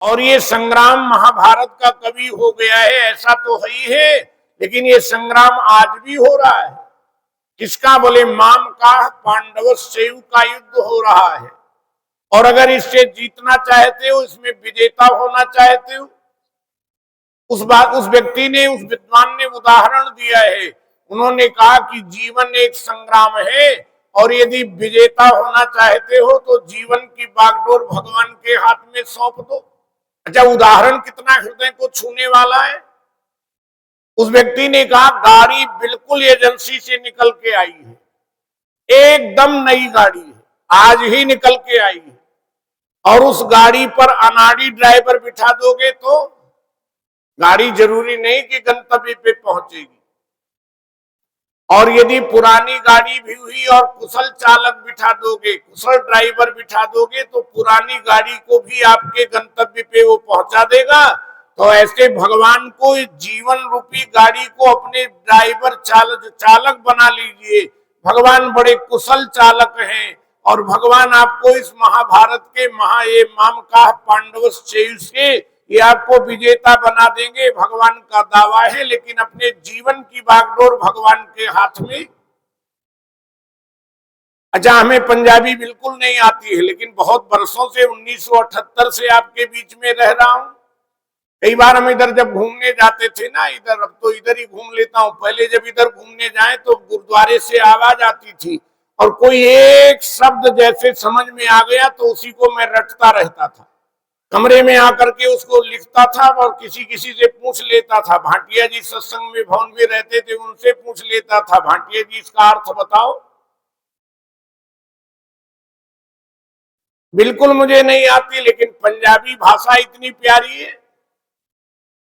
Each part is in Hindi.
और ये संग्राम महाभारत का कवि हो गया है ऐसा तो है ही है, लेकिन ये संग्राम आज भी हो रहा है। किसका? बोले माम का पांडव सेव का युद्ध हो रहा है। और अगर इससे जीतना चाहते हो, इसमें विजेता होना चाहते हो, उस व्यक्ति ने, उस विद्वान ने उदाहरण दिया है। उन्होंने कहा कि जीवन एक संग्राम है और यदि विजेता होना चाहते हो तो जीवन की बागडोर भगवान के हाथ में सौंप दो। अच्छा, उदाहरण कितना हृदय को छूने वाला है। उस व्यक्ति ने कहा गाड़ी बिल्कुल एजेंसी से निकल के आई है, एकदम नई गाड़ी है, आज ही निकल के आई है, और उस गाड़ी पर अनाड़ी ड्राइवर बिठा दोगे तो गाड़ी जरूरी नहीं कि गंतव्य पे पहुंचेगी। और यदि पुरानी गाड़ी भी हुई और कुशल चालक बिठा दोगे, कुशल ड्राइवर बिठा दोगे, तो पुरानी गाड़ी को भी आपके गंतव्य पे वो पहुंचा देगा। तो ऐसे भगवान को जीवन रूपी गाड़ी को अपने ड्राइवर चालक बना लीजिए। भगवान बड़े कुशल चालक हैं और भगवान आपको इस महाभारत के माम का पांडव से ये आपको विजेता बना देंगे, भगवान का दावा है। लेकिन अपने जीवन की बागडोर भगवान के हाथ में। अच्छा, हमें पंजाबी बिल्कुल नहीं आती है, लेकिन बहुत वर्षों से 1978 से आपके बीच में रह रहा हूं। कई बार हम इधर जब घूमने जाते थे ना, इधर, अब तो इधर ही घूम लेता हूं, पहले जब इधर घूमने जाए तो गुरुद्वारे से आवाज आती थी और कोई एक शब्द जैसे समझ में आ गया तो उसी को मैं रटता रहता था, कमरे में आकर के उसको लिखता था और किसी किसी से पूछ लेता था। भाटिया जी सत्संग में भवन में रहते थे, उनसे पूछ लेता था, भाटिया जी इसका अर्थ बताओ। बिल्कुल मुझे नहीं आती, लेकिन पंजाबी भाषा इतनी प्यारी है।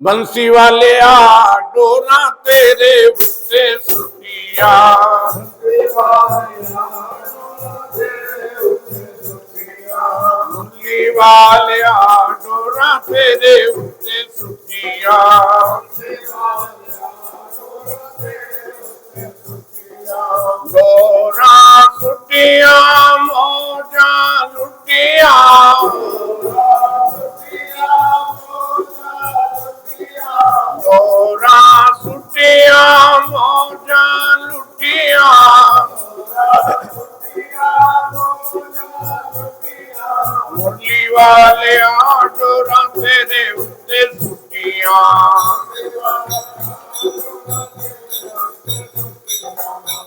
बंसी वाले आ डोरा तेरे उत्ते सुटिया, मुरली वाले आ डोरा तेरे उत्ते सुटिया, डोरा सुटिया मौजा लुटिया, डोरा सुटिया मौजा लुटिया, मुरली वाले आ डोरा तेरे उत्ते सुटिया,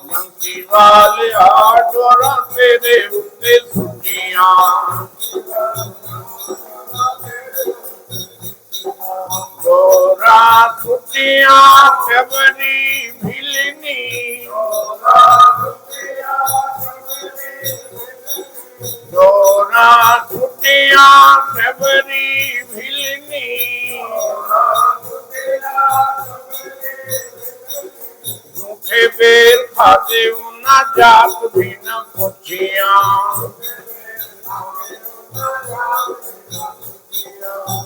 बंसी वाले आ डोरा तेरे उत्ते सुटिया, डोरा सुटिया सबरी भिलनी, डोरा सुटिया सबरी भिलनी, झूठे बेर खाते ना जात भी न पूछिया,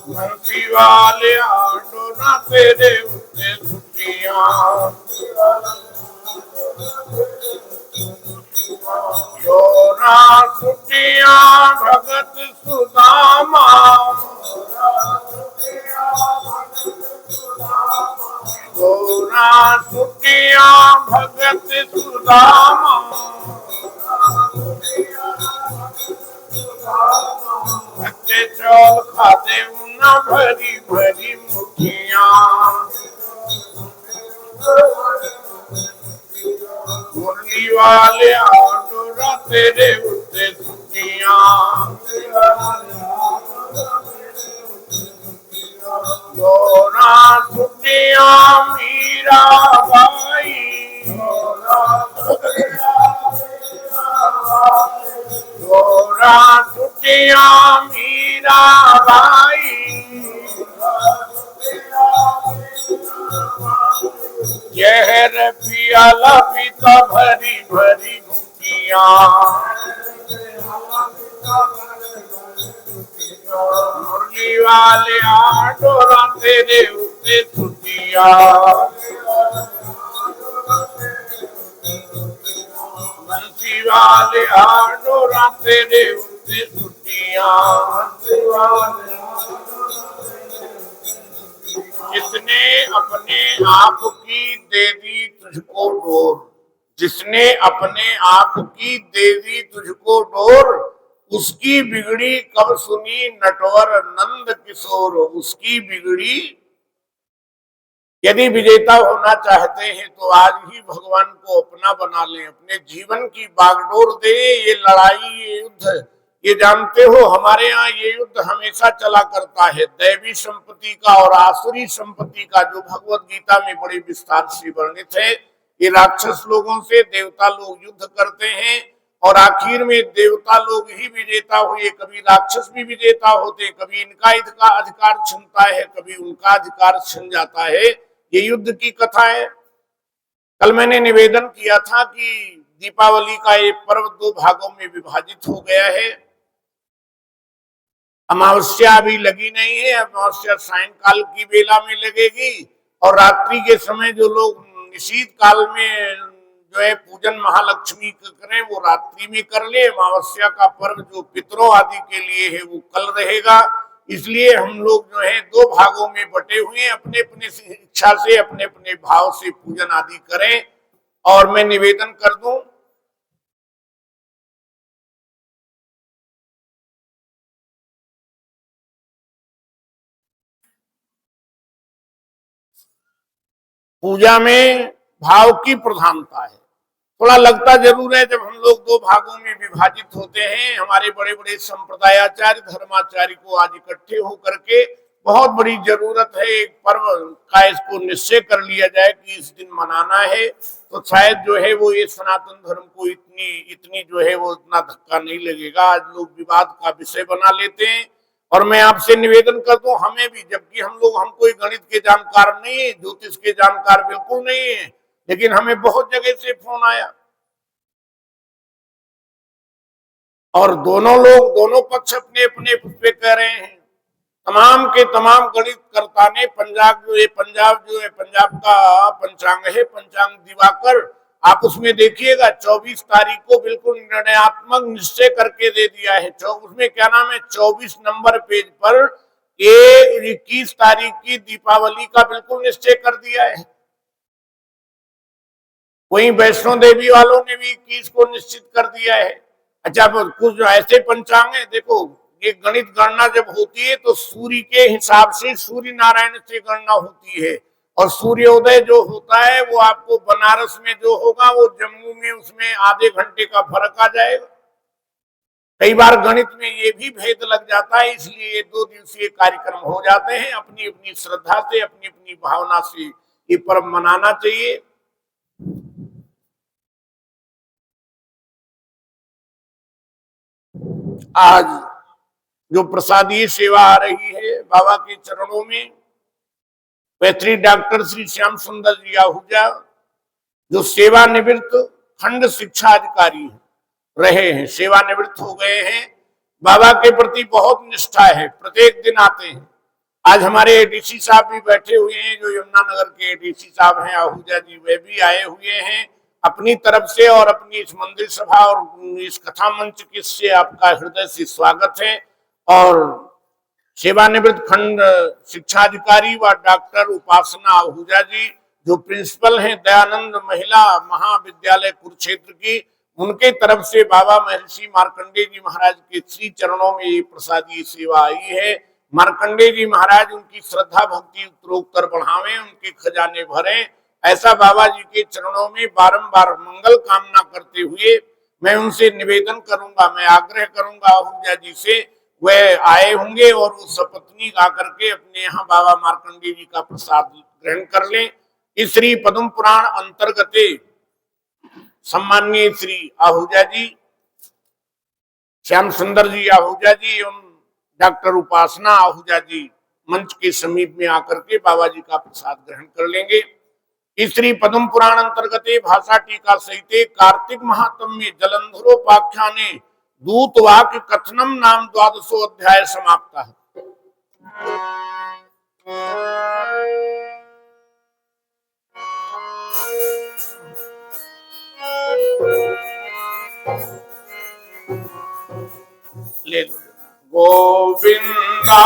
बंसी वाले आ डोरा तेरे उत्ते सुटिया, डोरा सुटिया भगत सुदामा, डोरा सुटिया भगत सुदामा, बच्चे चौल खाते न भरी भरी मुठिया, मुरली वाले आ डोरा तेरे उत्ते सुटिया, डोरा सुटिया मीरा बाई, डोरा सुटिया मीरा बाई, जहर पियाला पीता भरी भरी घुटिया, मुरली वाले आ डोरा तेरे उत्ते सुटिया, बंसी वाले आ डोरा तेरे उत्ते सुटिया, अपने आप की दे दी तुझको डोर, जिसने अपने आप की दे दी तुझको डोर, उसकी बिगड़ी कब सुनी नटवर नंद किशोर, उसकी बिगड़ी। यदि विजेता होना चाहते हैं तो आज ही भगवान को अपना बना लें, अपने जीवन की बागडोर दे। ये लड़ाई, ये युद्ध, ये जानते हो हमारे यहाँ ये युद्ध हमेशा चला करता है, दैवी संपत्ति का और आसुरी संपत्ति का, जो भगवत गीता में बड़े विस्तार से वर्णित है। ये राक्षस लोगों से देवता लोग युद्ध करते हैं और आखिर में देवता लोग ही विजेता हुए, कभी राक्षस भी विजेता होते, कभी इनका अधिकार छिनता है, कभी उनका अधिकार छिन जाता है। ये युद्ध की कथा है। कल मैंने निवेदन किया था कि दीपावली का ये पर्व दो भागों में विभाजित हो गया है। अमावस्या अभी लगी नहीं है, अमावस्या सायंकाल की बेला में लगेगी और रात्रि के समय जो लोग निशीत काल में जो है पूजन महालक्ष्मी करें वो रात्रि में कर ले। अमावस्या का पर्व जो पितरों आदि के लिए है वो कल रहेगा। इसलिए हम लोग जो है दो भागों में बटे हुए, अपने अपने इच्छा से अपने अपने भाव से पूजन आदि करें। और मैं निवेदन कर दूं, पूजा में भाव की प्रधानता है। थोड़ा लगता जरूर है जब हम लोग दो भागों में विभाजित होते हैं। हमारे बड़े बड़े संप्रदायाचार्य धर्माचार्य को आज इकट्ठे होकर के बहुत बड़ी जरूरत है एक पर्व का, इसको निश्चय कर लिया जाए कि इस दिन मनाना है, तो शायद जो है वो ये सनातन धर्म को इतनी जो है वो इतना धक्का नहीं लगेगा। आज लोग विवाद का विषय बना लेते हैं और मैं आपसे निवेदन कर दूं, हमें भी, जबकि हम कोई गणित के जानकार नहीं है, ज्योतिष के जानकार बिल्कुल नहीं है, लेकिन हमें बहुत जगह से फोन आया और दोनों पक्ष अपने अपने पे कह रहे हैं। तमाम के तमाम गणित कर्ता ने पंजाब जो है पंजाब का पंचांग है, पंचांग दिवाकर, आप उसमें देखिएगा 24 तारीख को बिल्कुल निर्णयात्मक निश्चय करके दे दिया है। उसमें क्या नाम है, 24 नंबर पेज पर 21 तारीख की दीपावली का बिल्कुल निश्चय कर दिया है। वहीं वैष्णो देवी वालों ने भी 21 को निश्चित कर दिया है। अच्छा, कुछ ऐसे पंचांग है, देखो ये गणित गणना जब होती है तो सूर्य के हिसाब से सूर्य नारायण से गणना होती है और सूर्योदय जो होता है वो आपको बनारस में जो होगा वो जम्मू में उसमें आधे घंटे का फर्क आ जाएगा। कई बार गणित में ये भी भेद लग जाता है, इसलिए ये 2 दिवसीय कार्यक्रम हो जाते हैं। अपनी अपनी श्रद्धा से, अपनी अपनी भावना से ये पर्व मनाना चाहिए। आज जो प्रसादीय सेवा आ रही है बाबा के चरणों में, वैतरी डॉक्टर श्री श्याम सुंदर जी आहूजा जो सेवानिवृत्त खंड शिक्षा अधिकारी रहे हैं, सेवानिवृत्त हो गए हैं, बाबा के प्रति बहुत निष्ठा है, प्रत्येक दिन आते हैं। आज हमारे एडीसी साहब भी बैठे हुए हैं, जो यमुनानगर के एडीसी साहब हैं आहूजा जी, वे भी आए हुए हैं अपनी तरफ से, और अपनी इस मंदिर सभा और इस कथा मंच के से आपका हृदय से स्वागत है। और सेवानिवृत्त खंड शिक्षाधिकारी व डॉक्टर उपासना आहूजा जी जो प्रिंसिपल हैं दयानंद महिला महाविद्यालय कुरुक्षेत्र की, उनके तरफ से बाबा महर्षि मार्कंडेय जी महाराज के श्री चरणों में ये प्रसादी सेवा आई है। मार्कंडेय जी महाराज उनकी श्रद्धा भक्ति उत्तरोत्तर बढ़ावें, उनके खजाने भरें, ऐसा बाबा जी के चरणों में बारंबार मंगल कामना करते हुए मैं उनसे निवेदन करूंगा, मैं आग्रह करूंगा आहूजा जी से, वह आए होंगे और वो सपत्नी आकर के अपने यहाँ बाबा मार्कंडेय जी का प्रसाद ग्रहण कर लें। इस श्री पद्म पुराण अंतर्गत सम्माननीय श्री आहूजा जी, श्याम सुंदर जी आहूजा जी एवं डॉक्टर उपासना आहूजा जी मंच के समीप में आकर के बाबा जी का प्रसाद ग्रहण कर लेंगे। इस श्री पद्म पुराण अंतर्गत भाषा टीका सहित कार्तिक महात्म्य जलंधरोपाख्याने दूत वाक्य कथनम नाम 12 अध्याय समाप्त है। ले लो। गोविंदा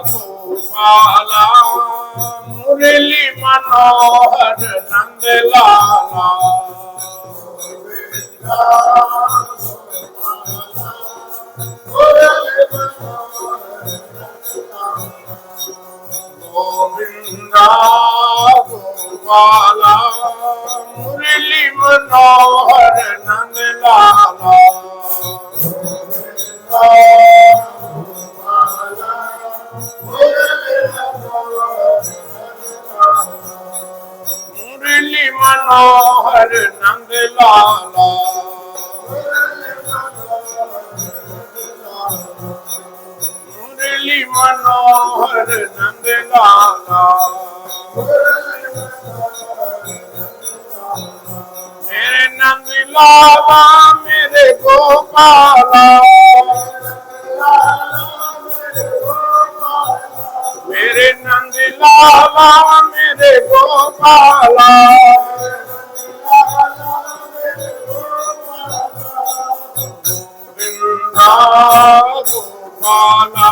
गोपाला मुरली मनोहर नंद लाला। गोविंदा गोपाला मुरली मनोहर नंद लाला। मुरली मनोहर नंद लाला। मुरली मनोहर नंद लाला। मेरे नंद लाला मेरे गोपाला। मेरे नंद लाला मेरे गोपाला। वृंदा गोपाला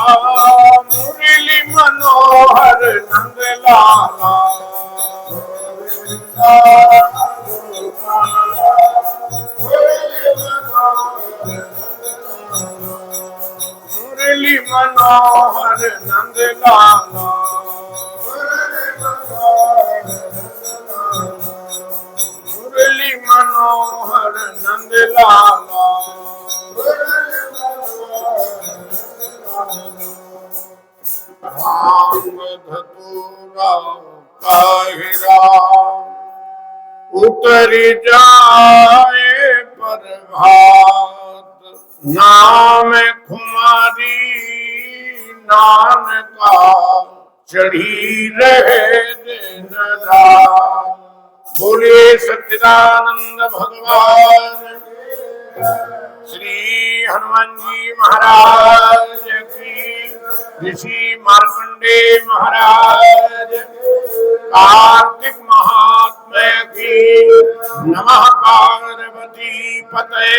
मुरली मनोहर नंद लाला। मुरली मनोहर नंद लाला। मुरली मनोहर नंद लाला। भांग धतूरा काहिरा उतरी जाए प्रभात। नाम खुमारी नानका चढ़ी रहे दिन रात। बोलिए सच्चिदानंद भगवान श्री हनुमान जी महाराज की। ऋषि मार्कंडे महाराज कार्तिक महात्म्य की। नमः पार्वती पते।